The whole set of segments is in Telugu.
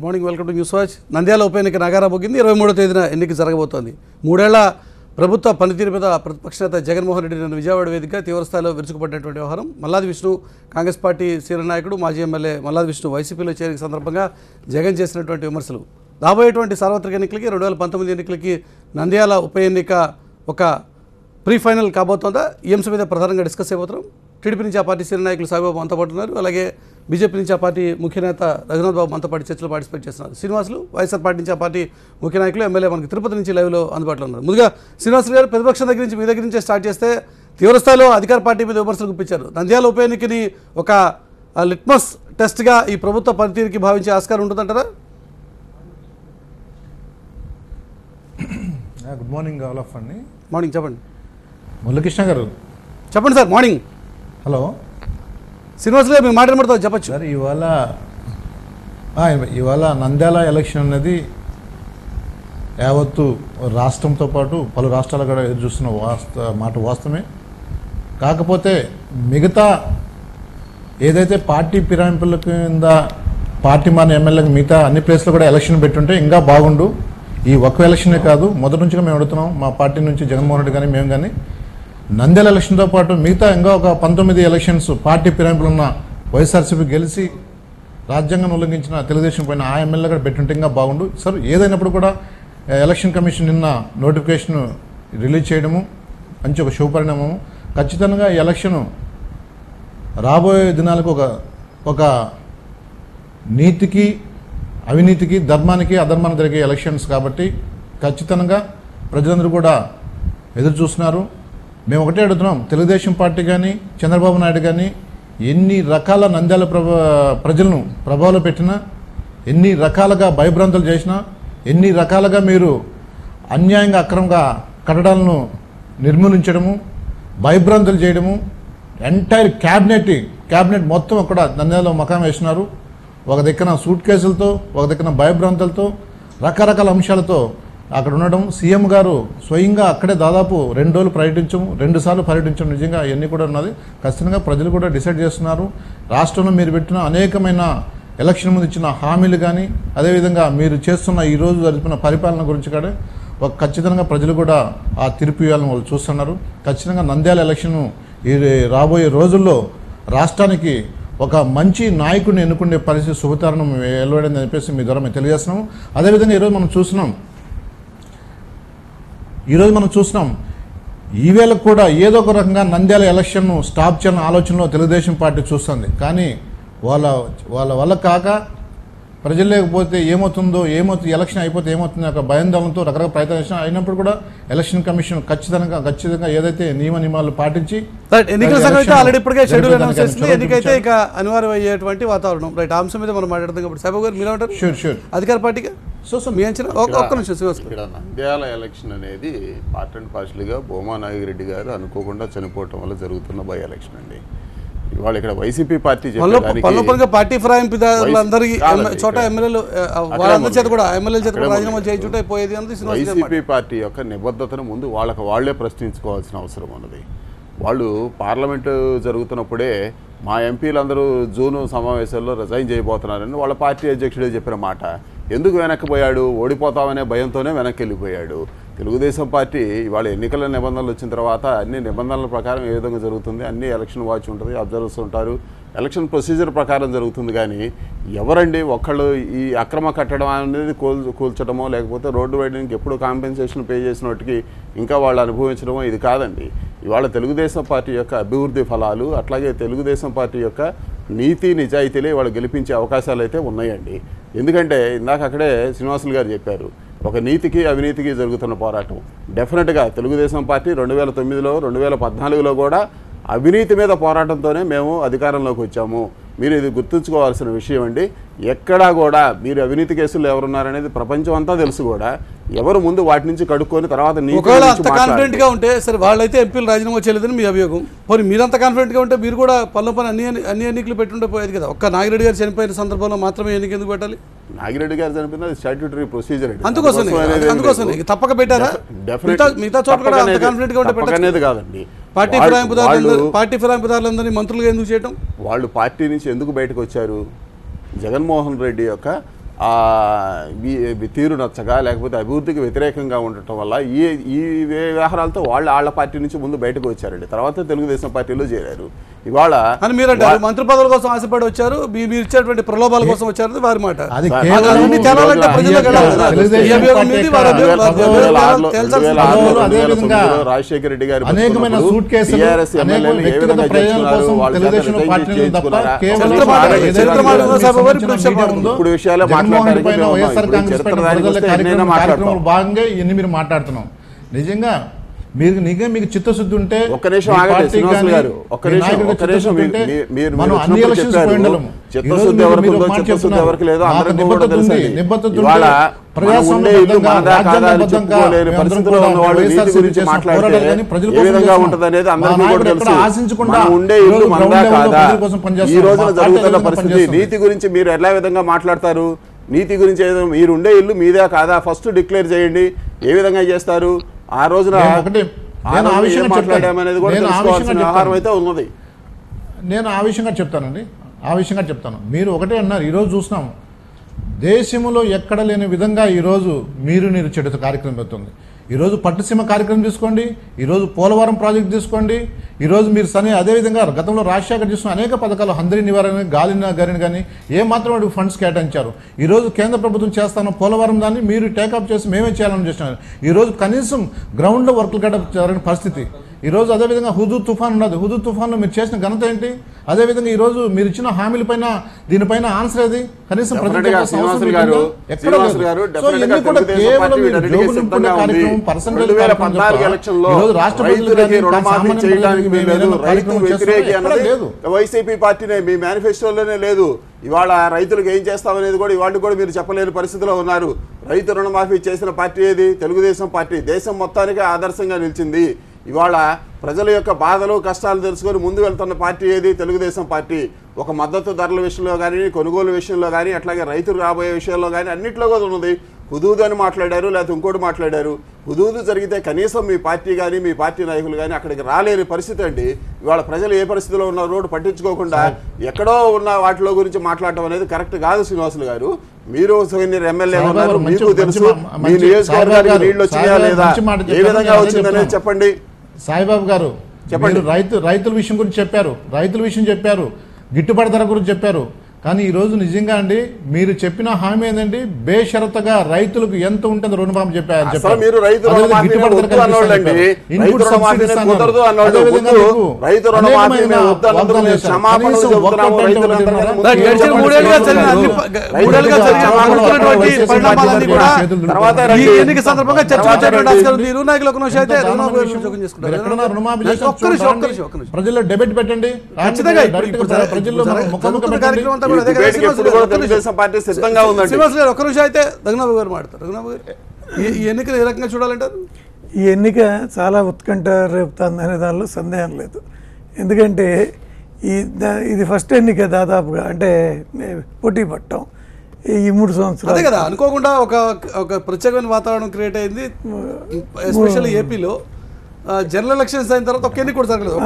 Good morning, welcome to news watch. Nandyal ఉప ఎన్నిక నగారా పోగింది. 23వ తేదీన ఎన్నిక జరగబోతోంది. 3 ఏళ్ల ప్రభుత్వ పనితీరు మీద ప్రతిపక్ష నేత జగన్మోహన్ రెడ్డి నిన్న విజయవాడ వేదికగా తీవ్రస్థాయిలో విరుచుకుపడినటువంటి వ్యవహారం. మల్లాది విష్ణు కాంగ్రెస్ పార్టీ సీనియర్ నాయకుడు, మాజీ ఎమ్మెల్యే మల్లాది విష్ణు వైసీపీలో చేరిక సందర్భంగా జగన్ చేసినటువంటి విమర్శలు. రాబోయేటువంటి సార్వత్రిక ఎన్నికలకి 2019 ఎన్నికలకి నంద్యాల ఉప ఎన్నిక ఒక ప్రీ ఫైనల్ కాబోతోందా? ఈ అంశం మీద ప్రధానంగా డిస్కస్ అయిపోతున్నాం. టీడీపీ నుంచి ఆ పార్టీ సీనియర్ నాయకులు సాయిబాబు మనతో పాటు ఉన్నారు. అలాగే బీజేపీ నుంచి ఆ పార్టీ ముఖ్య నేత రఘునాథ్ బాబు మనతో పాటు చర్చలో పార్టిసిపేట్ చేస్తున్నారు. శ్రీనివాసులు వైఎస్ఆర్ పార్టీ నుంచి ఆ పార్టీ ముఖ్య నాయకులు, ఎమ్మెల్యే మనకి తిరుపతి నుంచి లైవ్లో అందుబాటులో ఉన్నారు. ముందుగా శ్రీనివాసులు గారు, ప్రతిపక్షం దగ్గర నుంచి మీ దగ్గర నుంచే స్టార్ట్ చేస్తే తీవ్రస్థాయిలో అధికార పార్టీ మీద విమర్శలు గుప్పించారు. నంద్యాల ఉప ఎన్నికని ఒక లిట్మస్ టెస్ట్గా ఈ ప్రభుత్వ పనితీరుకి భావించే ఆస్కారం ఉంటుందంటారా? గుడ్ మార్నింగ్ ఆల్ ఆఫ్ అండి. మార్నింగ్ చెప్పండి. మురళీకృష్ణ గారు చెప్పండి సార్. మార్నింగ్. హలో శ్రీనివాసులు గారు, మీరు మాట్లాడతారు చెప్పచ్చు. సార్, ఇవాళ నంద్యాల ఎలక్షన్ అనేది యావత్తు రాష్ట్రంతో పాటు పలు రాష్ట్రాలు కూడా ఎదురు చూస్తున్న మాట వాస్తవమే. కాకపోతే మిగతా ఏదైతే పార్టీ ఫిరాయింపుల కింద పార్టీ మారిన ఎమ్మెల్యేలకు మిగతా అన్ని ప్లేస్లో కూడా ఎలక్షన్ పెట్టుంటే ఇంకా బాగుండు. ఈ ఒక్క ఎలక్షనే కాదు, మొదటి నుంచి మేము అడుగుతున్నాం, మా పార్టీ నుంచి జగన్మోహన్ రెడ్డి కానీ మేము కానీ నంద్యాల ఎలక్షన్తో పాటు మిగతా ఇంకా ఒక 19 ఎలక్షన్స్ పార్టీ ఫిరాయింపులు ఉన్న వైఎస్ఆర్సీపీ గెలిచి రాజ్యాంగం ఉల్లంఘించిన తెలుగుదేశం పైన ఆ ఎమ్మెల్యే కూడా పెట్టుంటే ఇంకా బాగుండు. సార్, ఏదైనప్పుడు కూడా ఎలక్షన్ కమిషన్ నిన్న నోటిఫికేషన్ రిలీజ్ చేయడము మంచి ఒక శుభపరిణామము. ఖచ్చితంగా ఈ ఎలక్షన్ రాబోయే దినాలకు ఒక నీతికి, అవినీతికి, ధర్మానికి, అధర్మానికి జరిగే ఎలక్షన్స్ కాబట్టి ఖచ్చితంగా ప్రజలందరూ కూడా ఎదురు చూస్తున్నారు. మేము ఒకటే అడుగుతున్నాం, తెలుగుదేశం పార్టీ కానీ చంద్రబాబు నాయుడు కానీ ఎన్ని రకాల నంద్యాల ప్రజలను ప్రభావంలో పెట్టినా, ఎన్ని రకాలుగా భయభ్రాంతులు చేసినా, ఎన్ని రకాలుగా మీరు అన్యాయంగా అక్రమంగా కట్టడాలను నిర్మూలించడము, భయభ్రాంతులు చేయడము, ఎంటైర్ క్యాబినెట్ మొత్తం అక్కడ నంద్యాలలో మకాం వేసినారు. ఒక దిక్కున సూట్ కేసులతో, ఒక దిక్కున భయభ్రాంతులతో, రకరకాల అంశాలతో అక్కడ ఉండడం. సీఎం గారు స్వయంగా అక్కడే దాదాపు 2 రోజులు 2 సార్లు పర్యటించడం నిజంగా అవన్నీ కూడా ఉన్నది. ఖచ్చితంగా ప్రజలు కూడా డిసైడ్ చేస్తున్నారు. రాష్ట్రంలో మీరు పెట్టిన అనేకమైన ఎలక్షన్ ముందు ఇచ్చిన హామీలు కానీ, అదేవిధంగా మీరు చేస్తున్న ఈరోజు జరిపిన పరిపాలన గురించి కూడా ఖచ్చితంగా ప్రజలు కూడా ఆ తీర్పు ఇవ్వాలని వాళ్ళు చూస్తున్నారు. ఖచ్చితంగా నంద్యాల ఎలక్షన్ ఈ రాబోయే రోజుల్లో రాష్ట్రానికి ఒక మంచి నాయకుడిని ఎన్నుకునే పరిస్థితి శుభతరుణం వెలువడిందని చెప్పేసి మీ ద్వారా మేము తెలియజేస్తున్నాము. అదేవిధంగా ఈరోజు మనం చూస్తున్నాం ఈవేళ కూడా ఏదో ఒక రకంగా నంద్యాల ఎలక్షన్ను స్టాప్ చేయాలని ఆలోచనలో తెలుగుదేశం పార్టీ చూస్తుంది. కానీ వాళ్ళ వల్ల కాక ప్రజలు లేకపోతే ఏమవుతుందో ఎలక్షన్ అయిపోతే ఏమవుతుందో ఒక భయాందోళనతో రకరకాల ప్రయత్నం అయినప్పుడు కూడా ఎలక్షన్ కమిషన్ ఖచ్చితంగా ఏదైతే నియమాలు పాటించి ఎన్నికల సంఘం అయితే ఆల్రెడీ ఇప్పటికే షెడ్యూల్ అనౌన్స్ చేస్తుంది. ఎన్నికైతే ఇక అనివార్యం అయ్యేటువంటి వాతావరణం. రైట్, ఆ అంశం మీద మనం మాట్లాడతాం. కాబట్టి సాయిబాబు గారు మీరు ఏమంటారు? షూర్ అధికార పార్టీగా మీ అంచనా ఒక్క నిమిషం. ఇక్కడ నంద్యాల ఎలక్షన్ అనేది పార్ట్ అండ్ పార్షల్గా భూమా నాగిరెడ్డి గారు అనుకోకుండా చనిపోవటం వల్ల జరుగుతున్న బై ఎలక్షన్ అండి. ఇవాళ ఇక్కడ వైసీపీ పార్టీ పార్టీ ఫిరాయింపుదారులందరికీ చోట ఎమ్మెల్యేలు వాళ్ళందరి చేత కూడా ఎమ్మెల్యేల చేత కూడా రాజీనామా చేయించుంటే పోయేది అన్నది వైసీపీ పార్టీ యొక్క నిబద్ధతను ముందు వాళ్లే ప్రశ్నించుకోవాల్సిన అవసరం ఉన్నది. వాళ్ళు పార్లమెంటు జరుగుతున్నప్పుడే మా ఎంపీలందరూ జూన్ సమావేశాల్లో రిజైన్ చేయబోతున్నారని వాళ్ళ పార్టీ అధ్యక్షుడే చెప్పిన మాట. ఎందుకు వెనక్కిపోయాడు? ఓడిపోతామనే భయంతోనే వెనక్కి వెళ్ళిపోయాడు. తెలుగుదేశం పార్టీ ఇవాళ ఎన్నికల నిబంధనలు వచ్చిన తర్వాత అన్ని నిబంధనల ప్రకారం ఏ విధంగా జరుగుతుంది, అన్ని ఎలక్షన్ వాచ్ ఉంటుంది, అబ్జర్వర్స్ ఉంటారు, ఎలక్షన్ ప్రొసీజర్ ప్రకారం జరుగుతుంది. కానీ ఎవరండి ఒక్కళ్ళు ఈ అక్రమ కట్టడం అనేది కూల్చడమో లేకపోతే రోడ్డు వైడింగ్కి ఎప్పుడు కాంపెన్సేషన్ పే చేసిన వాటికి ఇంకా వాళ్ళు అనుభవించడమో ఇది కాదండి. ఇవాళ తెలుగుదేశం పార్టీ యొక్క అభివృద్ధి ఫలాలు, అట్లాగే తెలుగుదేశం పార్టీ యొక్క నీతి నిజాయితీలే వాళ్ళు గెలిపించే అవకాశాలు అయితే ఉన్నాయండి. ఎందుకంటే ఇందాక అక్కడే శ్రీనివాసులు గారు చెప్పారు, ఒక నీతికి అవినీతికి జరుగుతున్న పోరాటం. డెఫినెట్గా తెలుగుదేశం పార్టీ 2009లో 2014లో కూడా అవినీతి మీద పోరాటంతోనే మేము అధికారంలోకి వచ్చాము. మీరు ఇది గుర్తుంచుకోవాల్సిన విషయం అండి. ఎక్కడా కూడా మీరు అవినీతి కేసులు ఎవరున్నారనేది ప్రపంచం అంతా తెలుసు కూడా, ఎవరు ముందు వాటి నుంచి కడుక్కొని తర్వాత కాన్ఫిడెంట్ గా ఉంటే సరే వాళ్ళైతే ఎంపీలు రాజీనామా చేయలేదని మీ అభియోగం. పోనీ మీరంత కాన్ఫిడెంట్ గా ఉంటే మీరు కూడా పని అన్ని ఎన్నికలు పెట్టుండే పోయేది కదా. ఒక్క నాగిరెడ్డి గారు చనిపోయిన సందర్భంలో మాత్రమే ఎన్నిక ఎందుకు పెట్టాలి? నాగిరెడ్డి గారు చనిపోయిన స్టాట్యూటరీ ప్రొసీజర్ అందుకోసం తప్పక పెట్టారా? మిగతా చోట్ల కూడా అంత కాన్ఫిడెంట్ గా ఉంటే పెట్టలేదు కాదండి. పార్టీ ఫిరాయింపుదారులందరినీ మంత్రులుగా ఎందుకు చేయటం? వాళ్ళు పార్టీ నుంచి ఎందుకు బయటకు వచ్చారు? జగన్మోహన్ రెడ్డి యొక్క తీరు నచ్చగా లేకపోతే అభివృద్ధికి వ్యతిరేకంగా ఉండటం వల్ల ఈ వ్యవహారాలతో వాళ్ళ పార్టీ నుంచి ముందు బయటకు వచ్చారండి. తర్వాత తెలుగుదేశం పార్టీలో చేరారు. ఇవాళ అని మీరంటే మంత్రి పదవుల కోసం ఆశపడి వచ్చారు, మీరు ఇచ్చేటువంటి ప్రలోభాల కోసం వచ్చారు వారి మాట. రాజశేఖర రెడ్డి గారు ఇప్పుడు విషయాలు భాగంగా ఇవన్నీ మీరు మాట్లాడుతున్నాం. నిజంగా మీకు చిత్తశుద్ధి ఉంటే ఒక్క నిమిషం ఆగండి శ్రీనివాస్ గారు, ఒక్క నిమిషం మీరు చిత్తశుద్ధి ఎవరికి లేదో అందరికీ కూడా తెలుసండి. ఇవాళ ఉండే ఇల్లు మనదా కాదా అని చెప్పుకోలేని పరిస్థితిలో ఉన్న వాళ్ళు నీతి గురించి మాట్లాడితే ఏ విధంగా ఉంటుంది అనేది అందరికీ కూడా తెలుసు. మనం ఉండే ఇల్లు మనదా కాదా, ఈ రోజున జరుగుతున్న పరిస్థితి నీతి గురించి మీరు ఎలా విధంగా మాట్లాడతారు? నీతి గురించి మీరు ఉండే ఇల్లు మీదే కాదా ఫస్ట్ డిక్లేర్ చేయండి. ఏ విధంగా చేస్తారు? ఆ రోజున మాట్లాడామనేది కూడా తెలుసుకోవాల్సిన వ్యవహారం అయితే ఉన్నది. నేను ఆ విషయంగా చెప్తానండి, ఆ విషయంగా చెప్తాను. మీరు ఒకటే అన్నారు, ఈరోజు చూసినాము దేశంలో ఎక్కడ లేని విధంగా ఈరోజు నీరు చెడుత కార్యక్రమం అవుతుంది. ఈరోజు పట్టుసీమ కార్యక్రమం తీసుకోండి, ఈరోజు పోలవరం ప్రాజెక్టు తీసుకోండి, ఈరోజు మీరు అదేవిధంగా గతంలో రాజశేఖర్ తీసుకున్న అనేక పథకాలు హంద్రీ నివారణ గాలిని కానీ ఏమాత్రం వాటికి ఫండ్స్ కేటాయించారు. ఈరోజు కేంద్ర ప్రభుత్వం చేస్తాను పోలవరం దాన్ని మీరు టేకప్ చేసి మేమే చేయాలని చేస్తున్నారు. ఈరోజు కనీసం గ్రౌండ్లో వర్క్లు జరగని పరిస్థితి. ఈరోజు అదేవిధంగా హుదూద్ తుఫాన్ ఉన్నది, హుదూద్ తుఫాన్లో మీరు చేసిన ఘనత ఏంటి? అదేవిధంగా ఈరోజు మీరు ఇచ్చిన హామీల పైన దీనిపైన ఆన్సర్ ఏది? కనీసం వైసీపీ పార్టీనే మీ మేనిఫెస్టోలోనే లేదు. ఇవాళ రైతులకు ఏం చేస్తామనేది కూడా ఇవాళ కూడా మీరు చెప్పలేని పరిస్థితిలో ఉన్నారు. రైతు రుణమాఫీ చేసిన పార్టీ ఏది? తెలుగుదేశం పార్టీ. దేశం మొత్తానికి ఆదర్శంగా నిలిచింది. ఇవాళ ప్రజల యొక్క బాధలు కష్టాలు తెలుసుకొని ముందు వెళ్తున్న పార్టీ ఏది? తెలుగుదేశం పార్టీ. ఒక మద్దతు ధరల విషయంలో కానీ, కొనుగోలు విషయంలో కానీ, అట్లాగే రైతులు రాబోయే విషయంలో కానీ అన్నింటిలో కూడా ఉన్నది. హుదూద్ అని మాట్లాడారు, లేకపోతే ఇంకోటి మాట్లాడారు. హుదూద్ జరిగితే కనీసం మీ పార్టీ కానీ మీ పార్టీ నాయకులు కానీ అక్కడికి రాలేని పరిస్థితి అండి. ఇవాళ ప్రజలు ఏ పరిస్థితిలో ఉన్నారో పట్టించుకోకుండా ఎక్కడో ఉన్న వాటిలో గురించి మాట్లాడటం అనేది కరెక్ట్ కాదు. శ్రీనివాసులు గారు, మీరు ఎమ్మెల్యే ఉన్నారు, మీకు తెలుసు మీ నియోజకవర్గానికి నీళ్లు వచ్చినాయా లేదా, ఏ విధంగా వచ్చిందనేది చెప్పండి. సాయిబాబు గారు చెప్పండి. రైతుల విషయం గురించి చెప్పారు, గిట్టుబాటు ధర గురించి చెప్పారు. కానీ ఈరోజు నిజంగా అండి మీరు చెప్పిన హామీ ఏంటండి? బేషరతుగా రైతులకు ఎంత ఉంటుంది రుణమాఫీ చెప్పారు. ప్రజల్లో డెబేట్ పెట్టండి, ప్రజల్లో ఈ ఎన్నికలు ఏ రకంగా చూడాలంటారు? ఈ ఎన్నిక చాలా ఉత్కంఠ రేపుతుంది అనే దానిలో సందేహం లేదు. ఎందుకంటే ఇది ఫస్ట్ ఎన్నిక దాదాపుగా, అంటే పోటీ పట్టం ఈ 3 సంవత్సరాలు. అదే కదా, అనుకోకుండా ఒక ప్రత్యేకమైన వాతావరణం క్రియేట్ అయింది. ఎస్పెషల్లీ ఏపీలో జనరల్ ఎలక్షన్స్ అయిన తర్వాత ఒక ఎన్నిక కూడా జరగలేదు.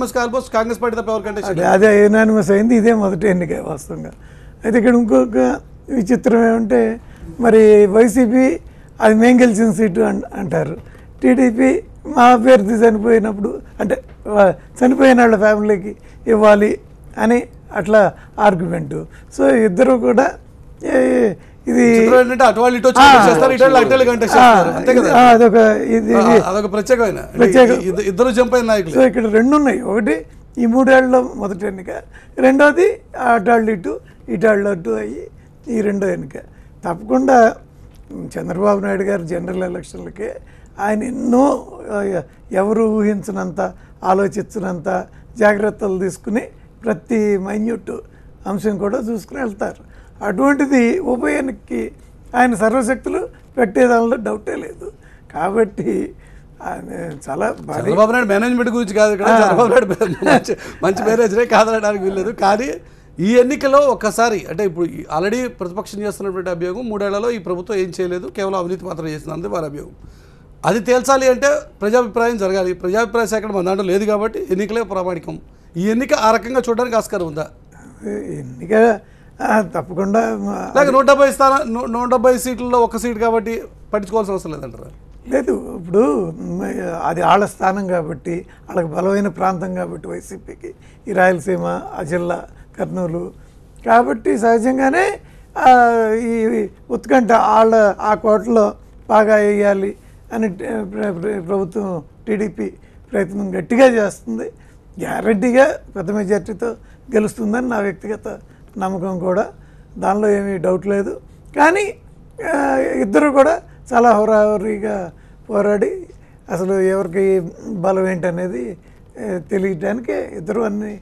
ఆల్మోస్ట్ కాంగ్రెస్ పార్టీ తప్ప ఎవరికంటే అదే యునానిమస్ అయింది. ఇదే మొదటి ఎన్నిక వాస్తవంగా. అయితే ఇక్కడ ఇంకొక విచిత్రం ఏమంటే, మరి వైసీపీ అది మేము గెలిచిన సీటు అంటారు, టీడీపీ మా అభ్యర్థి చనిపోయినప్పుడు అంటే చనిపోయిన వాళ్ళ ఫ్యామిలీకి ఇవ్వాలి అని అట్లా ఆర్గ్యుమెంటు. సో ఇద్దరు కూడా ఇది అదొక ప్రత్యేకమైన ఇద్దరు జంప్ అయిన నాయకులు. సో ఇక్కడ 2 ఉన్నాయి. ఒకటి ఈ 3 ఏళ్లలో మొదటి ఎన్నిక, రెండోది అటాళ్ళు ఇటాళ్ళు అటు అయ్యి ఈ రెండో ఎన్నిక. తప్పకుండా చంద్రబాబు నాయుడు గారు జనరల్ ఎలక్షన్లకే ఆయన ఎన్నో ఎవరు ఊహించినంత ఆలోచించినంత జాగ్రత్తలు తీసుకుని ప్రతి మైన్యూట్ అంశం కూడా చూసుకుని వెళ్తారు. అటువంటిది ఉప ఎన్నికకి ఆయన సర్వశక్తులు పెట్టేదానిలో డౌటే లేదు. కాబట్టి చాలా చంద్రబాబు నాయుడు మేనేజ్మెంట్ గురించి కాదు ఇక్కడ, చంద్రబాబు నాయుడు మంచి మేనేజరే కాదనడానికి వీల్లేదు. కానీ ఈ ఎన్నికలో ఒక్కసారి అంటే ఇప్పుడు ఆల్రెడీ ప్రతిపక్షం చేస్తున్నటువంటి అభియోగం 3 ఏళ్లలో ఈ ప్రభుత్వం ఏం చేయలేదు, కేవలం అవినీతి మాత్రం చేసింది వారి అభియోగం. అది తేల్చాలి అంటే ప్రజాభిప్రాయం జరగాలి. ప్రజాభిప్రాయ సేకరణ మన దాంట్లో లేదు కాబట్టి ఎన్నికలే ప్రామాణికం. ఈ ఎన్నిక ఆ రకంగా చూడడానికి ఆస్కారం ఉందా? ఎన్నిక తప్పకుండా లేక 170 సీట్లలో ఒక సీట్ కాబట్టి పట్టించుకోవాల్సిన అవసరం లేదంటారా? లేదు. ఇప్పుడు అది వాళ్ళ స్థానం కాబట్టి, వాళ్ళకి బలమైన ప్రాంతం కాబట్టి వైసీపీకి ఈ రాయలసీమ, ఆ జిల్లా, కర్నూలు కాబట్టి సహజంగానే ఈ ఉత్కంఠ ఆ కోటలో బాగా వేయాలి అని ప్రభుత్వం టీడీపీ ప్రయత్నం గట్టిగా చేస్తుంది. గ్యారంటీగా పెద్ద మెజార్టీతో గెలుస్తుందని నా వ్యక్తిగత నమ్మకం కూడా, దానిలో ఏమీ డౌట్ లేదు. కానీ ఇద్దరు కూడా చాలా హోరాహోరీగా పోరాడి అసలు ఎవరికి బలం ఏంటనేది తెలియటానికి ఇద్దరు అన్ని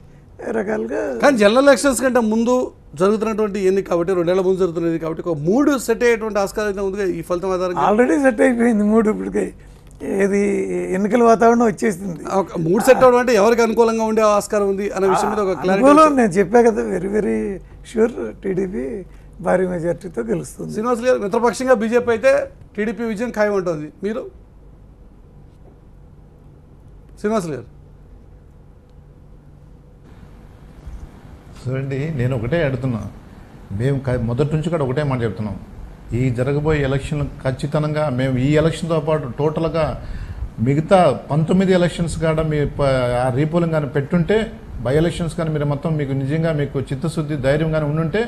రకాలుగా. కానీ జనరల్ ఎలక్షన్స్ కంటే ముందు జరుగుతున్నటువంటి ఎన్నిక కాబట్టి 2 ఏళ్ల ముందు జరుగుతున్నది కాబట్టి ఒక 3 సెట్ అయ్యేటువంటి ఆస్కారం అయితే ఉందిగా ఈ ఫలితం ఆధారంగా. ఆల్రెడీ సెట్ అయిపోయింది 3. ఇప్పటికే ఏది ఎన్నికల వాతావరణం వచ్చేసింది. 3 సెట్ అవడం అంటే ఎవరికి అనుకూలంగా ఉండే ఆస్కారం ఉంది అనే విషయం మీద ఒక క్లారిటీ. నేను చెప్పా కదా, వెరీ వెరీ షూర్ టీడీపీ భారీ మెజార్టీతో గెలుస్తుంది. శ్రీనివాస్ గారు, మిత్రపక్షంగా బీజేపీ అయితే టీడీపీ విజయం ఖాయం ఉంటుంది. మీరు శ్రీనివాస్ గారు? చూడండి, నేను ఒకటే అడుగుతున్నా, మేము మొదటి నుంచి కూడా ఒకటే మాట చెప్తున్నాం. ఈ జరగబోయే ఎలక్షన్ ఖచ్చితంగా మేము ఈ ఎలక్షన్తో పాటు టోటల్గా మిగతా 19 ఎలక్షన్స్ కూడా మీ ఆ రీపోలింగ్ కానీ పెట్టుంటే, బై ఎలక్షన్స్ కానీ మీరు మొత్తం మీకు నిజంగా మీకు చిత్తశుద్ధి ధైర్యం కానీ ఉండుంటే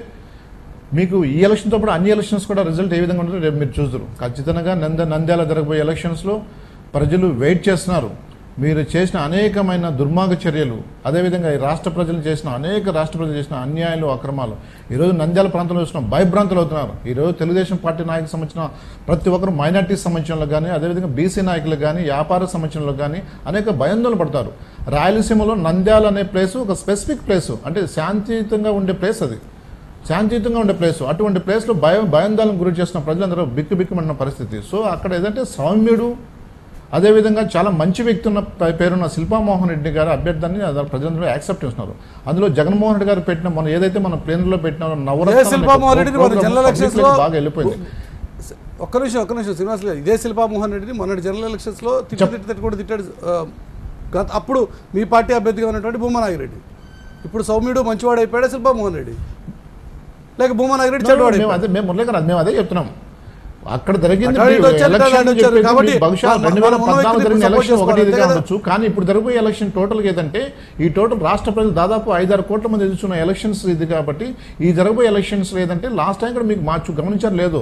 మీకు ఈ ఎలక్షన్తో పాటు అన్ని ఎలక్షన్స్ కూడా రిజల్ట్ ఏ విధంగా ఉంటుందో రేపు మీరు చూస్తారు. ఖచ్చితంగా నంద్యాల జరగబోయే ఎలక్షన్స్లో ప్రజలు వెయిట్ చేస్తున్నారు. మీరు చేసిన అనేకమైన దుర్మార్గ చర్యలు, అదేవిధంగా ఈ రాష్ట్ర ప్రజలు చేసిన అన్యాయాలు, అక్రమాలు ఈరోజు నంద్యాల ప్రాంతంలో చూసిన భయభ్రాంతులు అవుతున్నారు. ఈరోజు తెలుగుదేశం పార్టీ నాయకులకు సంబంధించిన ప్రతి ఒక్కరు మైనార్టీ సంబంధించిన కానీ, అదేవిధంగా బీసీ నాయకులకు కానీ, వ్యాపార సంబంధించిన కానీ అనేక భయాందోళన పడతారు. రాయలసీమలో నంద్యాల అనే ప్లేసు ఒక స్పెసిఫిక్ ప్లేసు, అంటే శాంతియుతంగా ఉండే ప్లేస్, అది శాంతియుతంగా ఉండే ప్లేసు. అటువంటి ప్లేస్లో భయాందోళనకు గురి చేసిన ప్రజలందరూ బిక్కుబిక్కుమన్న పరిస్థితి. సో అక్కడ ఏదంటే సౌమ్యుడు, అదేవిధంగా చాలా మంచి వ్యక్తి ఉన్న పేరున్న శిల్పామోహన్ రెడ్డి గారు అభ్యర్థాన్ని ప్రజలందరూ యాక్సెప్ట్ చేస్తున్నారు. అందులో జగన్మోహన్ రెడ్డి గారు పెట్టిన మనం ఏదైతే మన ప్లేన్లో పెట్టినారో నవరత్నాలు బాగా వెళ్ళిపోయింది. ఒక్క నిమిషం శ్రీనివాస్ గారు, ఇదే శిల్పామోహన్ రెడ్డిని మొన్నటి జనరల్ ఎలక్షన్స్లో తిట్టాడు. అప్పుడు మీ పార్టీ అభ్యర్థిగా ఉన్నటువంటి భూమానాగిరెడ్డి, ఇప్పుడు సౌమ్యుడు మంచివాడు అయిపోయాడు శిల్పామోహన్ రెడ్డి, లేక భూమానాగిరెడ్డి చెడ్డవాడు? మేము మురళీగారు మేము అదే చెప్తున్నాం. అక్కడ జరిగింది బహుశా 2014 జరిగిన ఎలక్షన్ ఒకటి ఇదిగా ఉండొచ్చు. కానీ ఇప్పుడు జరగబోయే ఎలక్షన్ టోటల్గా ఏదంటే ఈ టోటల్ రాష్ట్ర ప్రజలు దాదాపు 5-6 కోట్ల మంది ఎదుర్కొన్న ఎలక్షన్స్ ఇది. కాబట్టి ఈ జరగబోయే ఎలక్షన్స్ లేదంటే లాస్ట్ టైం కూడా మీకు గమనించారు లేదు,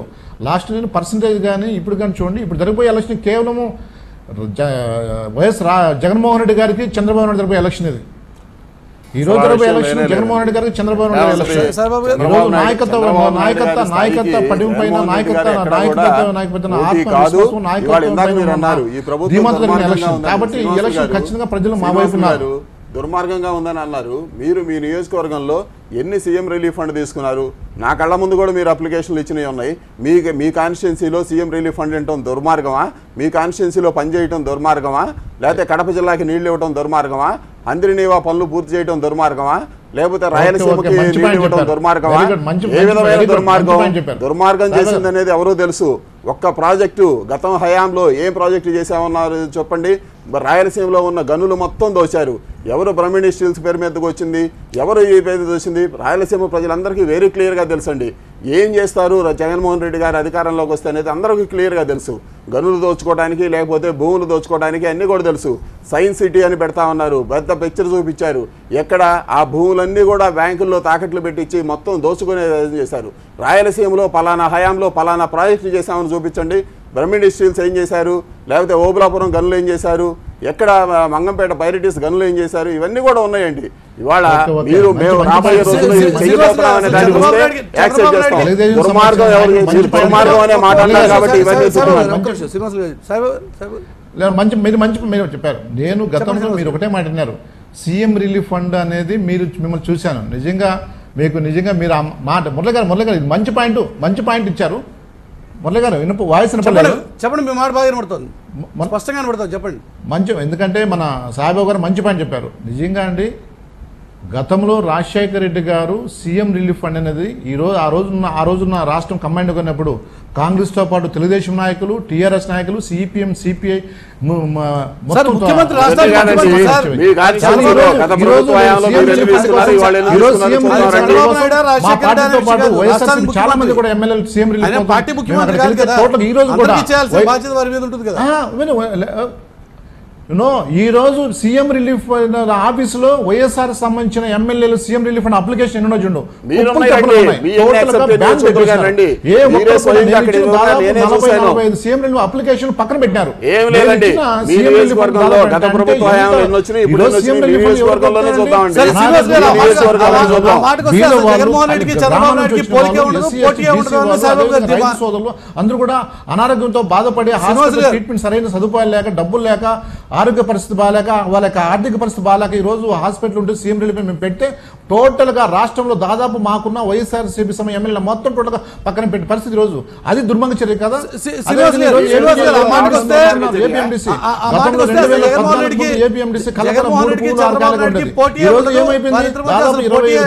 లాస్ట్ టైం పర్సంటేజ్ కానీ ఇప్పుడు కానీ చూడండి. ఇప్పుడు జరగబోయే ఎలక్షన్ కేవలము జగన్మోహన్ రెడ్డి గారికి చంద్రబాబు నాయుడు జరగబోయే ఎలక్షన్ ఇది. ఈ రోజు జరగబోయే ఎలక్షన్ జగన్మోహన్ రెడ్డి గారికి చంద్రబాబు నాయుడు ఎలక్షన్. నాయకత్వ పడిమ పైన కాబట్టి ఈ ఎలక్షన్ ఖచ్చితంగా ప్రజలు మా వైపు ఉన్నారు. దుర్మార్గంగా ఉందని అన్నారు. మీరు మీ నియోజకవర్గంలో ఎన్ని సీఎం రిలీఫ్ ఫండ్ తీసుకున్నారు? నా కళ్ళ ముందు కూడా మీరు అప్లికేషన్లు ఇచ్చినవి ఉన్నాయి. మీ కాన్స్టిట్యున్సీలో సీఎం రిలీఫ్ ఫండ్ ఇవ్వటం దుర్మార్గమా? మీ కాన్స్టిట్యున్సీలో పనిచేయటం దుర్మార్గమా? లేకపోతే కడప జిల్లాకి నీళ్లు ఇవ్వటం దుర్మార్గమా? అందరినీవా పనులు పూర్తి చేయడం దుర్మార్గమా? లేకపోతే రాయలసీమకి నీళ్లు ఇవ్వటం దుర్మార్గమా? ఏ విధమైన దుర్మార్గం చేసింది అనేది ఎవరో తెలుసు. ఒక్క ప్రాజెక్టు గతం హయాంలో ఏం ప్రాజెక్టు చేసామన్నారు చెప్పండి. రాయలసీమలో ఉన్న గనులు మొత్తం దోచారు. ఎవరు బ్రహ్మిణి స్టీల్స్ పేరు మీదకి వచ్చింది, ఎవరు ఈ పేరు వచ్చింది, రాయలసీమ ప్రజలందరికీ వెరీ క్లియర్గా తెలుసండి. ఏం చేస్తారు జగన్మోహన్ రెడ్డి గారు అధికారంలోకి వస్తే అనేది అందరికీ క్లియర్గా తెలుసు. గనులు దోచుకోవడానికి, లేకపోతే భూములు దోచుకోవడానికి అన్నీ కూడా తెలుసు. సైన్స్ సిటీ అని పెడతా ఉన్నారు, పెద్ద పిక్చర్ చూపించారు. ఎక్కడ ఆ భూములన్నీ కూడా బ్యాంకుల్లో తాకట్లు పెట్టించి మొత్తం దోచుకునే చేశారు. రాయలసీమలో పలానా హయాంలో పలానా ప్రాజెక్టులు చేశామని చూపించండి. బ్రహ్మిణి స్టీల్స్ ఏం చేశారు, లేకపోతే ఓబులాపురం గనులు ఏం చేశారు, ఎక్కడ మంగంపేట పైరటీస్ గనులు ఏం చేశారు, ఇవన్నీ కూడా ఉన్నాయండి. ఇవాళ మీరు మేము రాబోయే రోజుల్లో చేయబోతున్నామనే దానికి వస్తే యాక్సెప్ట్ చేస్తాం. దుర్మార్గం ఎవరు చేసి దుర్మార్గం అనే మాట అన్నారు కాబట్టి ఇవన్నీ మీరు చెప్పారు. నేను గతంలో మీరు ఒకటే మాట అన్నారు, సీఎం రిలీఫ్ ఫండ్ అనేది మీరు మిమ్మల్ని చూశాను. నిజంగా మీరు ఆ మాట మురళి గారు ఇది మంచి పాయింట్ ఇచ్చారు. మురళి గారు వాయిస్ చెప్పండి. మీ మాట బాగా వినపడుతుంది, స్పష్టంగా వినపడుతుంది, చెప్పండి. ఎందుకంటే మన సాయిబాబు గారు మంచి పాయింట్ చెప్పారు. నిజంగా అండి గతంలో రాజశేఖర రెడ్డి గారు సీఎం రిలీఫ్ ఫండ్ అనేది ఆ రోజున్న రాష్ట్రం కంబైండ్ కొన్నప్పుడు కాంగ్రెస్తో పాటు తెలుగుదేశం నాయకులు, టీఆర్ఎస్ నాయకులు, సిపిఎం, సిపిఐ ముఖ్యమంత్రి రాష్ట్రానికి చాలా మంది కూడా ఎమ్మెల్యేలు సీఎం రిలీఫ్ పార్టీ ముఖ్యమంత్రి టోటల్ ఈ రోజు కూడా బాధ్యత వారి మీద ఉంటుంది కదా. ఈ రోజు సీఎం రిలీఫ్ ఆఫీసులో వైఎస్ఆర్ సంబంధించిన ఎమ్మెల్యేలు సీఎం రిలీఫ్ అండ్ అప్లికేషన్ ఎన్నో చూడు సీఎం రిలీఫ్ అప్లికేషన్ పక్కన పెట్టారు. అందరూ కూడా అనారోగ్యంతో బాధపడి హాస్పిటల్ ట్రీట్మెంట్ సరైన సదుపాయాలు లేక, డబ్బులు లేక, ఆరోగ్య పరిస్థితి బాగాలేక, వాళ్ళకి ఆర్థిక పరిస్థితి బాగాలేక ఈ రోజు హాస్పిటల్ ఉంటే సీఎం రిలీఫ్ మేము పెడితే టోటల్ గా రాష్ట్రంలో దాదాపు మాకున్న వైఎస్ఆర్సీపీ సమయం ఎమ్మెల్యే మొత్తం టోటల్ గా పక్కన పెట్టే పరిస్థితి రోజు అది దుర్మార్గ చర్య కదా.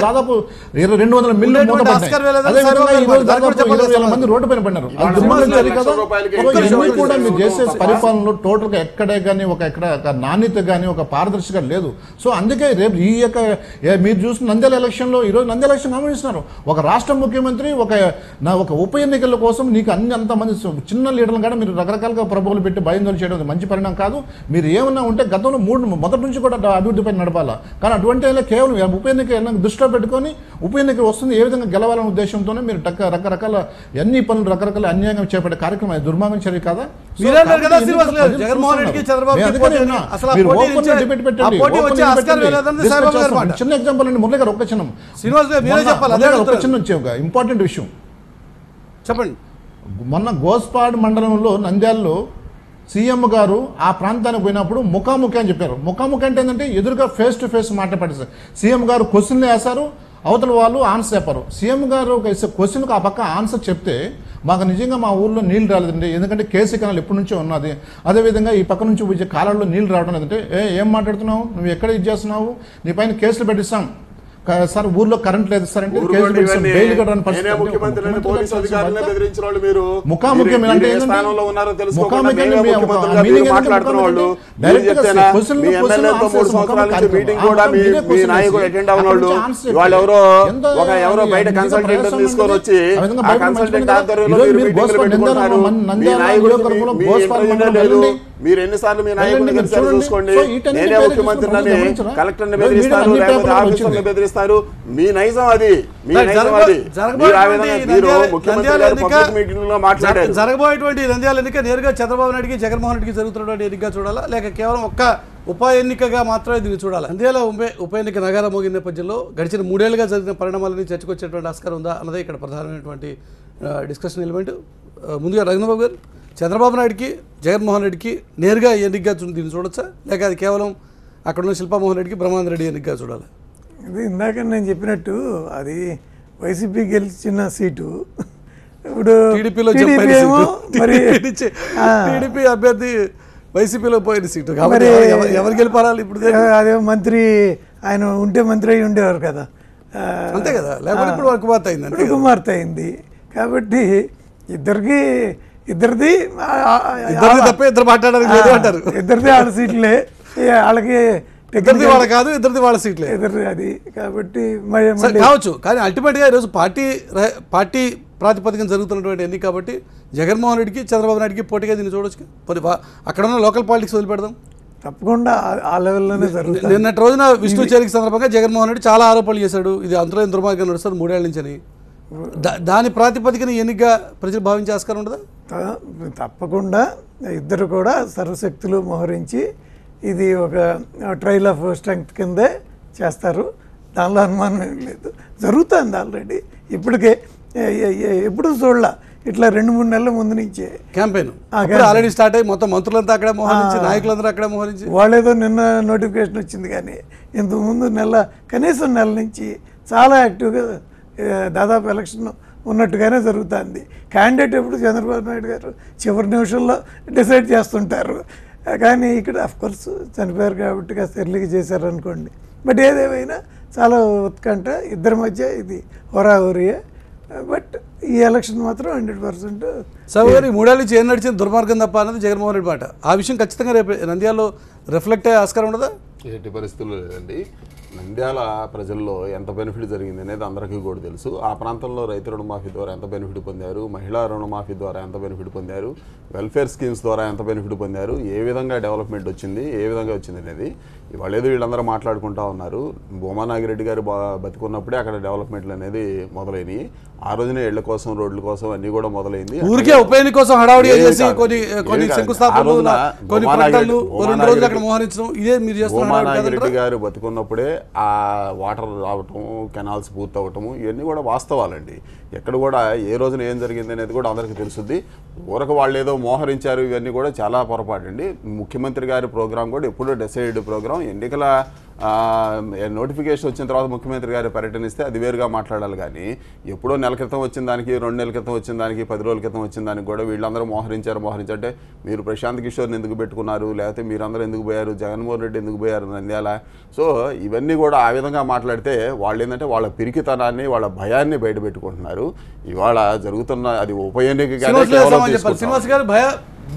దాదాపు 200 మిలియన్ మంది రోడ్డు పైన పడినారు. అది దుర్మార్గ చర్య కదా. కూడా మీరు చేసే పరిపాలనలో టోటల్ గా ఎక్కడే కానీ ఒక నాణ్యత కానీ ఒక పారదర్శకత లేదు. సో అందుకే రేపు ఈ యొక్క మీరు చూసిన నంద్యాల ఎలక్షన్లో ఈరోజు నంద్యాల ఎలక్షన్ గమనిస్తున్నారు. ఒక రాష్ట్ర ముఖ్యమంత్రి ఒక ఉప ఎన్నికల కోసం నీకు అంతమంది చిన్న లీడర్లు కూడా మీరు రకరకాలుగా ప్రభువులు పెట్టి భయందోలు చేయడం మంచి పరిణామం కాదు. మీరు ఏమన్నా ఉంటే గతంలో మొదటి నుంచి కూడా అభివృద్ధిపై నడపాలా. కానీ అటువంటి కేవలం ఉప ఎన్నిక దృష్టిలో పెట్టుకొని ఉప ఎన్నిక వస్తుంది ఏ విధంగా గెలవాలనే ఉద్దేశంతోనే మీరు రకరకాల అన్ని పనులు రకరకాల అన్యాయంగా చేపట్టే కార్యక్రమం దుర్మార్గం చర్య కాదా. చిన్న ఎగ్జాంపుల్ అండి మురళి గారు, ఒక్క చిన్న ఇంపార్టెంట్ విషయం చెప్పండి. మొన్న గోస్పాడ్ మండలంలో నంద్యాలలో సీఎం గారు ఆ ప్రాంతానికి పోయినప్పుడు ముఖాముఖి అని చెప్పారు. ముఖాముఖి అంటే ఏంటంటే ఎదురుగా ఫేస్ టు ఫేస్ మాట్లాడతారు. సీఎం గారు క్వశ్చన్లు వేశారు, అవతల వాళ్ళు ఆన్సర్ చెప్పారు. సీఎం గారు క్వశ్చన్కి ఆ పక్క ఆన్సర్ చెప్తే మాకు నిజంగా మా ఊర్లో నీళ్ళు రాలేదండి, ఎందుకంటే కేసీ కెనాల్ ఎప్పటి నుంచో ఉన్నది. అదేవిధంగా ఈ పక్క నుంచి వచ్చే కాలాల్లో నీళ్ళు రావడం లేదంటే ఏం మాట్లాడుతున్నావు, నువ్వు ఎక్కడ ఇది చేస్తున్నావు, నీ పైన కేసులు పెట్టిస్తాం సార్, ఊర్లో కరెంట్ లేదు సార్ అంటే మీరు ఎన్నిసార్లు మీ నాయకుడిని చూసుకోండి. నేనే ముఖ్యమంత్రిని, కలెక్టర్ని బెదిరిస్తారు, లేకపోతే ఆఫీసర్ని బెదిరిస్తారు. మీ నైజం అది, మీ నైజం అది. మీరు ముఖ్యమంత్రి గారు పబ్లిక్ మీటింగ్ లో మాట్లాడారు. జరగబోయేటువంటి నంద్యాల ఎన్నిక నేరుగా చంద్రబాబు నాయుడికి, జగన్మోహన్ రెడ్డికి జరుగుతున్నటువంటి ఎన్నికగా చూడాలా, లేక కేవలం ఒక్క ఉప ఎన్నికగా మాత్రమే దీన్ని చూడాలి? నంద్యాల ఉప ఎన్నిక నగారా మోగిన నేపథ్యంలో గడిచిన 3 ఏళ్లుగా జరిగిన పరిణామాలని చర్చకొచ్చేటువంటి ఆస్కారం ఉందా అన్నదే ఇక్కడ ప్రధానమైనటువంటి డిస్కషన్ ఎలిమెంట్. ముందుగా రఘునాథ్ గారు, చంద్రబాబు నాయుడికి, జగన్మోహన్ రెడ్డికి నేరుగా ఎన్నికగా దీన్ని చూడొచ్చా, లేక అది కేవలం అక్కడ ఉన్న శిల్పామోహన్ రెడ్డికి బ్రహ్మానంద రెడ్డి ఎన్నికగా చూడాలి? ఇది ఇందాక నేను చెప్పినట్టు అది వైసీపీ గెలిచిన సీటు, ఇప్పుడు టీడీపీలో టీడీపీ అభ్యర్థి వైసీపీలో పోయిన సీటు కాబట్టి ఎవరు గెలిపాలి ఇప్పుడు? అదే మంత్రి ఆయన ఉంటే మంత్రి అయి ఉండేవారు కదా, అంతే కదా, లేకపోతే ఇప్పుడు కుమార్తె అయింది, కుమార్తె అయింది. కాబట్టి ఇద్దరిది తప్ప ఇద్దరు మాట్లాడడానికి లేదు అంటారు. ఇద్దరిది వాళ్ళ సీట్లే, వాళ్ళకి ఇద్దరిది వాళ్ళ కాదు, ఇద్దరిది వాళ్ళ సీట్లే ఇద్దరు అది. కాబట్టి కావచ్చు, కానీ అల్టిమేట్గా ఈరోజు పార్టీ ప్రాతిపదికన జరుగుతున్నటువంటి ఎన్నిక కాబట్టి జగన్మోహన్ రెడ్డికి, చంద్రబాబు నాయుడికి పోటీగా దీన్ని చూడొచ్చు. అక్కడ ఉన్న లోకల్ పాలిటిక్స్ వదిలిపెడదాం, తప్పకుండా ఆ లెవెల్లోనే జరుగుతుంది. నిన్నటి రోజున విష్ణు చేరిక సందర్భంగా జగన్మోహన్ రెడ్డి చాలా ఆరోపణలు చేశాడు, ఇది అంతలో దుర్మార్గంగా నడుస్తుంది 3 ఏళ్ల నుంచి అని. దాని ప్రాతిపదికన ఎన్నికగా ప్రజలు భావించే ఆస్కారం ఉండదా? తప్పకుండా ఇద్దరు కూడా సర్వశక్తులు మోహరించి ఇది ఒక ట్రయల్ ఆఫ్ స్ట్రెంగ్త్ కిందే చేస్తారు, దానిలో అనుమానం ఏం లేదు. జరుగుతుంది ఆల్రెడీ, ఇప్పటికే ఎప్పుడు చూడలా ఇట్లా 2-3 నెలల ముందు నుంచే క్యాంపెయిన్ ఆల్రెడీ స్టార్ట్ అయ్యి మొత్తం మంత్రులంతా అక్కడే మోహరించి, నాయకులందరూ అక్కడే మోహరించి. వాళ్ళేదో నిన్న నోటిఫికేషన్ వచ్చింది, కానీ ఇంతకుముందు కనీసం నెల నుంచి చాలా యాక్టివ్గా దాదాపు ఎలక్షన్ ఉన్నట్టుగానే జరుగుతుంది. క్యాండిడేట్ ఎప్పుడు చంద్రబాబు నాయుడు గారు చివరి నిమిషంలో డిసైడ్ చేస్తుంటారు. కానీ ఇక్కడ అఫ్కోర్స్ చనిపోయారు కాబట్టి కాస్త ఎర్లీగా చేశారు అనుకోండి. బట్ ఏదేమైనా చాలా ఉత్కంఠ, ఇద్దరి మధ్య ఇది హోరాహోరీయే. బట్ ఈ ఎలక్షన్ మాత్రం 100%. సార్ గారు, ఈ 3 ఏళ్ళ నుంచి ఏం నడిచిన దుర్మార్గం తప్ప అన్నది జగన్మోహన్ రెడ్డి మాట. ఆ విషయం ఖచ్చితంగా రేపు నంద్యాలలో రిఫ్లెక్ట్ అయ్యే ఆస్కారం ఉండదా? ఎట్టి పరిస్థితుల్లో లేదండి. నంద్యాల ప్రజల్లో ఎంత బెనిఫిట్ జరిగింది అనేది అందరికీ కూడా తెలుసు. ఆ ప్రాంతంలో రైతు రుణమాఫీ ద్వారా ఎంత బెనిఫిట్ పొందారు, మహిళా రుణమాఫీ ద్వారా ఎంత బెనిఫిట్ పొందారు, వెల్ఫేర్ స్కీమ్స్ ద్వారా ఎంత బెనిఫిట్ పొందారు, ఏ విధంగా డెవలప్మెంట్ వచ్చింది, ఏ విధంగా వచ్చింది అనేది ఇవాళ ఏదో వీళ్ళందరూ మాట్లాడుకుంటా ఉన్నారు. భూమా నాగిరెడ్డి గారు బతికున్నప్పుడే అక్కడ డెవలప్మెంట్లు అనేది మొదలైనవి. ఆ రోజునే ఇళ్ల కోసం, రోడ్ల కోసం అన్నీ కూడా మొదలైంది. ఊరికే ఉప ఎన్నిక కోసం హడావుడి చేసి కొన్ని శంకుస్థాపనలు, కొన్ని ప్రకటనలు, 2 రోజులు అక్కడ మోహరించడం, ఇదే మీరు చేస్తున్నారు. భూమా నాగిరెడ్డి గారు బతికున్నప్పుడే ఆ వాటర్ రావటం, కెనాల్స్ పూర్తి అవ్వటము, ఇవన్నీ కూడా వాస్తవాలండి. ఎక్కడ కూడా ఏ రోజున ఏం జరిగింది అనేది కూడా అందరికీ తెలుస్తుంది. ఊరకు వాళ్ళు ఏదో మోహరించారు, ఇవన్నీ కూడా చాలా పొరపాటు అండి. ముఖ్యమంత్రి గారి ప్రోగ్రాం కూడా ఎప్పుడూ డిసైడ్ ప్రోగ్రాం. ఎన్నికల నోటిఫికేషన్ వచ్చిన తర్వాత ముఖ్యమంత్రి గారు పర్యటనిస్తే అది వేరుగా మాట్లాడాలి. కానీ ఎప్పుడో నెల క్రితం వచ్చిన దానికి, 2 నెలల క్రితం వచ్చిన దానికి, 10 రోజుల క్రితం వచ్చిన దానికి కూడా వీళ్ళందరూ మోహరించారంటే మీరు ప్రశాంత్ కిషోర్ని ఎందుకు పెట్టుకున్నారు, లేకపోతే మీరందరూ ఎందుకు పోయారు, జగన్మోహన్ రెడ్డి ఎందుకు పోయారు నంద్యాల? సో ఇవన్నీ కూడా ఆ విధంగా మాట్లాడితే వాళ్ళు ఏంటంటే వాళ్ళ పిరికితనాన్ని, వాళ్ళ భయాన్ని బయట పెట్టుకుంటున్నారు. ఇవాళ జరుగుతున్న అది ఉప ఎన్నిక. శ్రీనివాస్ గారు,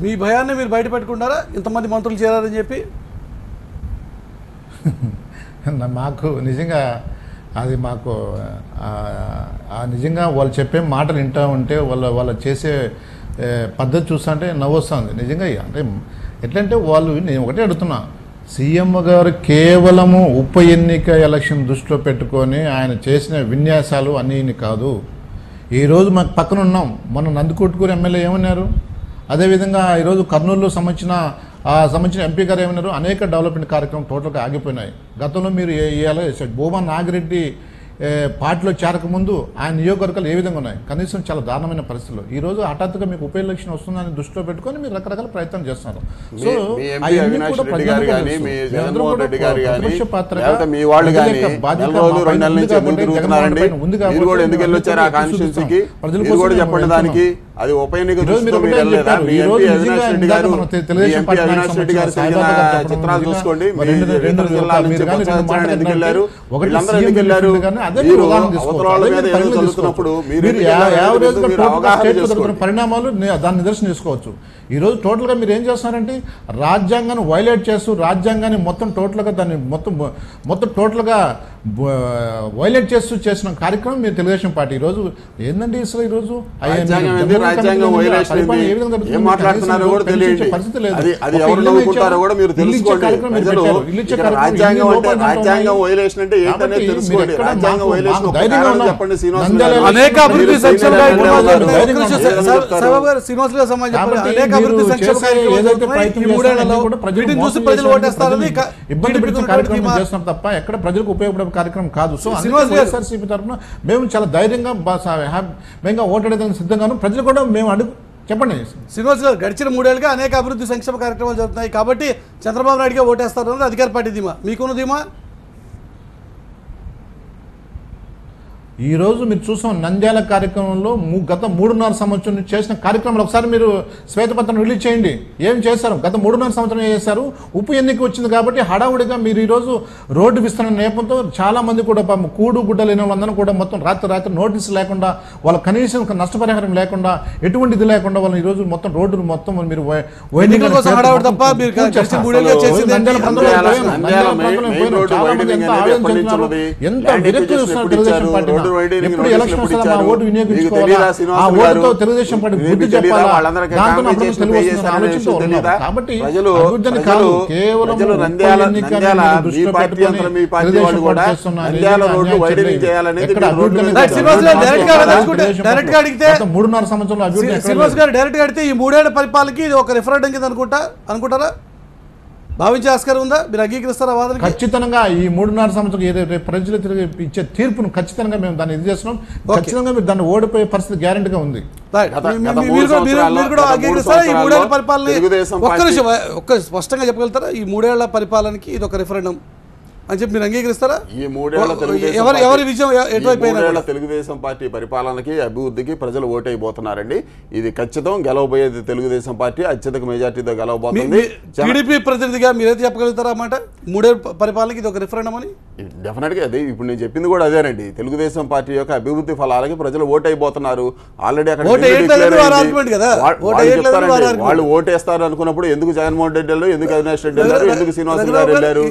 మీ భయాన్ని మీరు బయట పెట్టుకుంటారా ఇంతమంది మంత్రులు చేరారని చెప్పి? మాకు నిజంగా అది మాకు నిజంగా వాళ్ళు చెప్పే మాటలు వింటూ ఉంటే వాళ్ళ చేసే పద్ధతి చూస్తుంటే నవ్వొస్తుంది నిజంగా. అంటే ఎట్లంటే వాళ్ళు, నేను ఒకటే అడుగుతున్నా, సీఎం గారు కేవలము ఉప ఎన్నిక ఎలక్షన్ దృష్టిలో పెట్టుకొని ఆయన చేసిన విన్యాసాలు అన్నీ కాదు. ఈరోజు మాకు పక్కన ఉన్నాం, మొన్న నందికొట్కూరు ఎమ్మెల్యే ఏమన్నారు, అదేవిధంగా ఈరోజు కర్నూలులో సంబంధించిన ఎంపీ గారు ఏమన్నారు, అనేక డెవలప్మెంట్ కార్యక్రమం టోటల్గా ఆగిపోయినాయి. గతంలో మీరు భూమా నాగిరెడ్డి పార్టీలో చేరకముందు ఆయన నియోజకవర్గాలు ఏ విధంగా ఉన్నాయి, కనీసం చాలా దారుణమైన పరిస్థితుల్లో. ఈరోజు హఠాత్తుగా మీకు ఉప ఎలక్షన్ వస్తుందని దృష్టిలో పెట్టుకొని మీరు రకరకాల ప్రయత్నం చేస్తున్నారు. సో అది ఉప ఎన్నిక చిత్రాలు చూసుకోండి. పరిణామాలు దాన్ని నిదర్శనం చేసుకోవచ్చు. ఈరోజు టోటల్గా మీరు ఏం చేస్తున్నారంటే రాజ్యాంగాన్ని వైలేట్ చేస్తూ, రాజ్యాంగాన్ని మొత్తం టోటల్గా దాన్ని మొత్తం టోటల్గా వైలేట్ చేస్తూ చేసిన కార్యక్రమం మీరు తెలుగుదేశం పార్టీ. ఈరోజు ఏందండి అసలు ఈరోజు పరిస్థితి లేదు. ఇబ్బంది పెట్టిన కార్యక్రమం చేస్తున్నాం తప్ప ఎక్కడ ప్రజలకు ఉపయోగపడే కార్యక్రమం కాదు. సో వైఎస్ఆర్సీపీ తరఫున మేము చాలా ధైర్యంగా ఓటాడేదానికి సిద్ధంగాను. ప్రజలు కూడా మేము చెప్పండి శ్రీనివాస్ గారు, గడిచిన 3 ఏళ్ళుగా అనేక అభివృద్ధి సంక్షేమ కార్యక్రమాలు జరుగుతున్నాయి కాబట్టి చంద్రబాబు నాయుడుగా ఓటేస్తారు అన్నది అధికార పార్టీ ధీమా. మీకున్న ధీమా? ఈరోజు మీరు చూసాం నంద్యాల కార్యక్రమంలో గత 3.5 సంవత్సరం నుంచి చేసిన కార్యక్రమాలు ఒకసారి మీరు శ్వేతపత్రం రిలీజ్ చేయండి. ఏం చేశారు? గత 3.5 సంవత్సరం ఏం చేశారు? ఉప ఎన్నిక వచ్చింది కాబట్టి హడావుడిగా మీరు ఈరోజు రోడ్డు విస్తరణ నేపథ్యంతో చాలా మంది కూడా కూడు గుడ్డ లేని వాళ్ళందరూ కూడా మొత్తం రాత్రి నోటీసు లేకుండా, వాళ్ళ కనీసం నష్టపరిహారం లేకుండా, ఎటువంటిది లేకుండా వాళ్ళు ఈరోజు మొత్తం రోడ్డు మొత్తం మీరు ఎంత విరక్తి చూస్తున్నారు తెలుగుదేశం పార్టీ. ఎప్పుడు ఎలక్షన్ వస్తుందా మా ఓటు వినియోగించుకోవాలా, ఆ ఓటుతో తెలుగుదేశం పార్టీ బుద్ధి చెప్పాలా, కాబట్టి అభివృద్ధిని కాదు కేవలం ఎక్కడ అభివృద్ధి 3.5 సంవత్సరంలో అభివృద్ధి ఈ 3 ఏళ్ల పరిపాలనకి ఇది ఒక రిఫరెండం కింద అనుకుంటారా? భావించే ఆస్కారం ఉందా? మీరు అంగీకరిస్తారా వాదన? ఖచ్చితంగా ఈ 3.5 సంవత్సరం ప్రజలు ఇచ్చే తీర్పును ఖచ్చితంగా మేము దాన్ని ఇది చేస్తున్నాం. ఖచ్చితంగా మీరు దాన్ని ఓడిపోయే పరిస్థితి గ్యారెంటీగా ఉంది. ఒక్క స్పష్టంగా చెప్పగలుగుతారా ఈ 3 ఏళ్ల పరిపాలనకి ఇది ఒక రిఫరెండం? అని చెప్పి మీరు అంగీకరిస్తారా? ఈ మూడేళ్ల ఎవరి విజయం ఎటువైపోయినా తెలుగుదేశం పార్టీ పరిపాలనకి అభివృద్ధికి ప్రజలు ఓటైపోతున్నారండి. ఇది ఖచ్చితం గెలవబోయేది తెలుగుదేశం పార్టీ అత్యధిక మెజార్టీతో గెలవబోతుంది. టీడీపీ ప్రతినిధిగా మీరైతే చెప్పగలుగుతారా అన్నమాట 3 ఏళ్ల పరిపాలనకి ఇది ఒక రిఫరెండం అని? డెఫినెట్గా అదే ఇప్పుడు నేను చెప్పింది కూడా అదేనండి. తెలుగుదేశం పార్టీ యొక్క అభివృద్ధి ఫలాలకి ప్రజలు ఓటైపోతున్నారు. ఆల్రెడీ అక్కడ వాళ్ళు ఓటేస్తారు అనుకున్నప్పుడు ఎందుకు జగన్మోహన్ రెడ్డి వెళ్ళారు, ఎందుకు అవినాష్ రెడ్డి వెళ్ళారు, ఎందుకు శ్రీనివాస గారు వెళ్ళారు?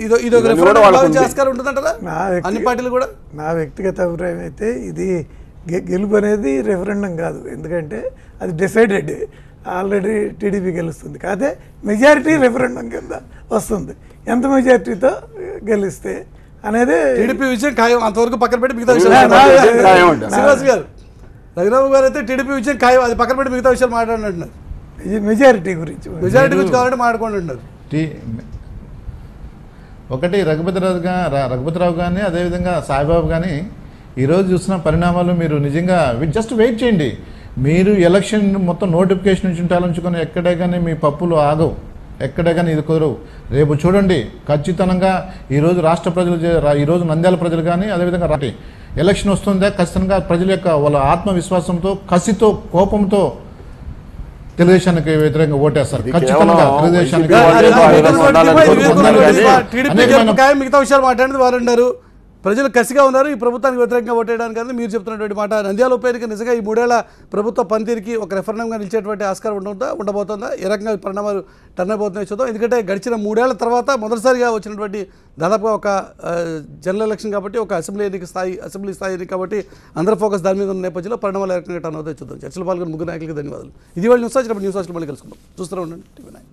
నా వ్యక్తిగత అభిప్రాయం అయితే ఇది గెలుపు అనేది రెఫరెండం కాదు. ఎందుకంటే అది డిసైడెడ్, ఆల్రెడీ టీడీపీ గెలుస్తుంది. కాదే మెజారిటీ రెఫరెండం కింద వస్తుంది. ఎంత మెజారిటీతో గెలిస్తే అనేది టీడీపీ విజయం ఖాయం. అంతవరకు పక్కన పెట్టి మిగతా విషయాలు శ్రీనివాస్ గారు, రఘురామ గారు అయితే టీడీపీ విజయం ఖాయం, అది పక్కన పెట్టి మిగతా విషయాలు మాట్లాడినట్టున్నారు. మెజారిటీ గురించి కావాలంటే మాట్లాడుకోండి అంటున్నారు. ఒకటి రఘుపతిరావు కానీ అదేవిధంగా సాయిబాబు కానీ ఈరోజు చూసిన పరిణామాలు మీరు నిజంగా జస్ట్ వెయిట్ చేయండి. మీరు ఎలక్షన్ మొత్తం నోటిఫికేషన్ నుంచి ఉంచాలని ఎక్కడే కానీ మీ పప్పులు ఆగవు, ఎక్కడే కానీ ఇది కుదరవు. రేపు చూడండి ఖచ్చితంగా ఈరోజు రాష్ట్ర ప్రజలు, ఈరోజు నంద్యాల ప్రజలు కానీ అదేవిధంగా రాటి ఎలక్షన్ వస్తుందా ఖచ్చితంగా ప్రజల యొక్క వాళ్ళ ఆత్మవిశ్వాసంతో, కసితో, కోపంతో తెలుగుదేశానికి వ్యతిరేకంగా ఓటేస్తారు. ఖచ్చితంగా తెలుగుదేశానికి మిగతా విషయాలు మాట్లాడింది వారు అన్నారు. ప్రజలు కసిగా ఉన్నారు ఈ ప్రభుత్వానికి వ్యతిరేకంగా ఓటేయడానికి అని మీరు చెప్తున్నటువంటి మాట. నంద్యాల ఉప ఎన్నిక నిజంగా ఈ 3 ఏళ్ల ప్రభుత్వ పనితీరుకి ఒక రెఫరెండంగా నిలిచేటువంటి ఆస్కారం ఉండబోతుందా? ఏ రకంగా పరిణామాలు టర్న్ అయిపోతున్నాయి చూద్దాం. ఎందుకంటే గడిచిన 3 ఏళ్ల తర్వాత మొదటిసారిగా వచ్చినటువంటి దాదాపుగా ఒక జనరల్ ఎలక్షన్ కాబట్టి, ఒక అసెంబ్లీ స్థాయి ఎన్నిక కాబట్టి అందరూ ఫోకస్ దాని మీద ఉన్న నేపథ్యంలో పరిణామాలు ఏ రకంగా టర్న్ అవుతాయి చూద్దాం. చర్చలు పాల్గొన్న 3 నాయకులకు ధన్యవాదాలు. ఇది వాళ్ళు న్యూస్ వాచ్. న్యూస్ వాచ్లో మళ్ళీ కలుసుకుందాం. చూస్తూనే ఉండండి TV9.